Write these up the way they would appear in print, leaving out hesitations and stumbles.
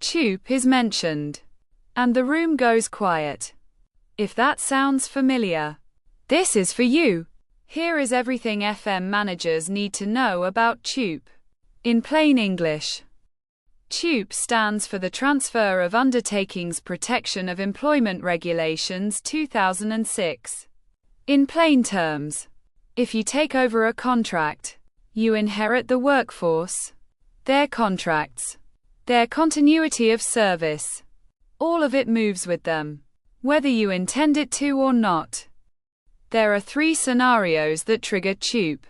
TUPE is mentioned, and the room goes quiet. If that sounds familiar, this is for you. Here is everything FM managers need to know about TUPE. In plain English, TUPE stands for the Transfer of Undertakings Protection of Employment Regulations 2006. In plain terms, if you take over a contract, you inherit the workforce, their contracts, their continuity of service. All of it moves with them, whether you intend it to or not. There are 3 scenarios that trigger TUPE,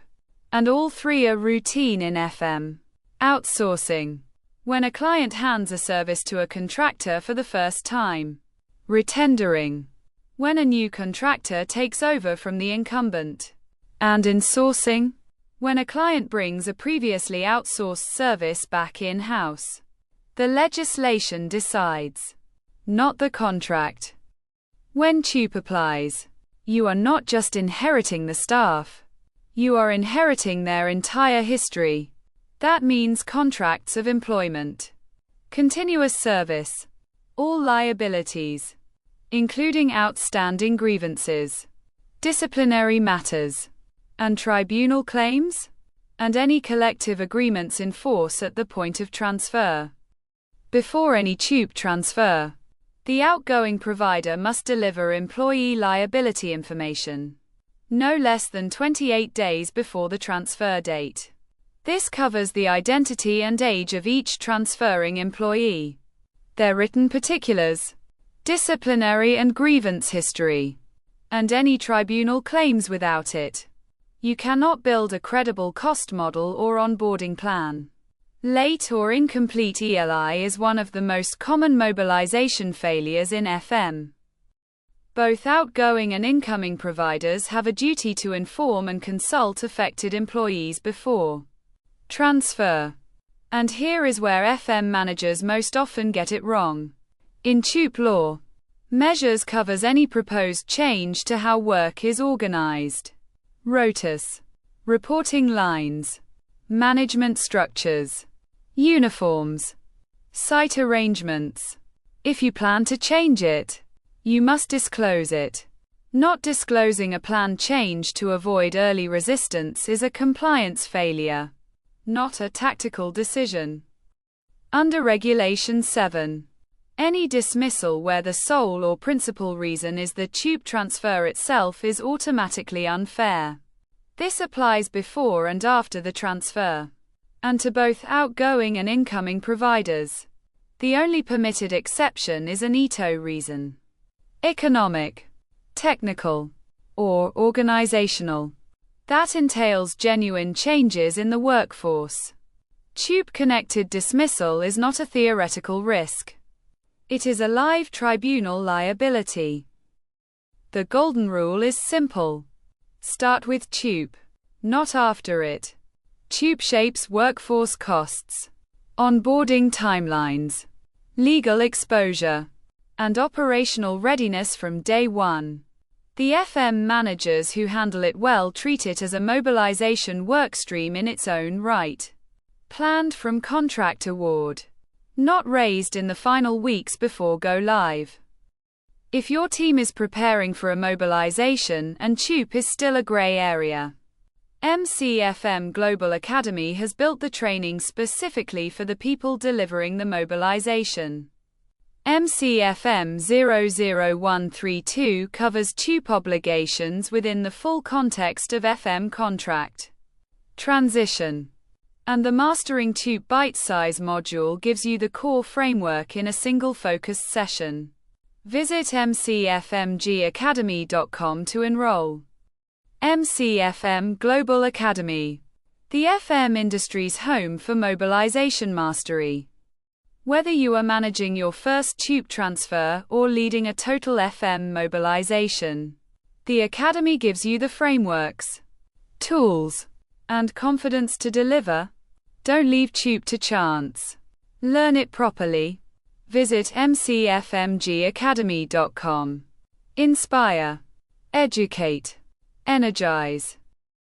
and all 3 are routine in FM. Outsourcing, when a client hands a service to a contractor for the first time. Retendering, when a new contractor takes over from the incumbent. And insourcing, when a client brings a previously outsourced service back in-house. The legislation decides, not the contract. When TUPE applies, you are not just inheriting the staff, you are inheriting their entire history. That means contracts of employment, continuous service, all liabilities, including outstanding grievances, disciplinary matters, and tribunal claims, and any collective agreements in force at the point of transfer. Before any TUPE transfer, the outgoing provider must deliver employee liability information, no less than 28 days before the transfer date. This covers the identity and age of each transferring employee, their written particulars, disciplinary and grievance history, and any tribunal claims. Without it, you cannot build a credible cost model or onboarding plan. Late or incomplete ELI is one of the most common mobilization failures in FM. Both outgoing and incoming providers have a duty to inform and consult affected employees before transfer. And here is where FM managers most often get it wrong. In TUPE law, measures covers any proposed change to how work is organized. Rotas, reporting lines, management structures, uniforms, site arrangements. If you plan to change it, you must disclose it. Not disclosing a planned change to avoid early resistance is a compliance failure, not a tactical decision. Under Regulation 7, any dismissal where the sole or principal reason is the TUPE transfer itself is automatically unfair. This applies before and after the transfer, and to both outgoing and incoming providers. The only permitted exception is an ETO reason. Economic, technical, or organizational. That entails genuine changes in the workforce. TUPE-connected dismissal is not a theoretical risk. It is a live tribunal liability. The golden rule is simple. Start with TUPE, not after it. TUPE shapes workforce costs, onboarding timelines, legal exposure, and operational readiness from day one. The FM managers who handle it well treat it as a mobilization workstream in its own right. Planned from contract award, not raised in the final weeks before go live. If your team is preparing for a mobilization and TUPE is still a gray area, MCFM Global Academy has built the training specifically for the people delivering the mobilization. MCFM 00132 covers TUPE obligations within the full context of FM contract transition, and the Mastering TUPE Bite-Size module gives you the core framework in a single focused session. Visit mcfmgacademy.com to enroll. MCFM Global Academy, the FM industry's home for mobilization mastery. Whether you are managing your first TUPE transfer or leading a total FM mobilization, the Academy gives you the frameworks, tools, and confidence to deliver. Don't leave TUPE to chance. Learn it properly. Visit mcfmgacademy.com. Inspire, educate, energize.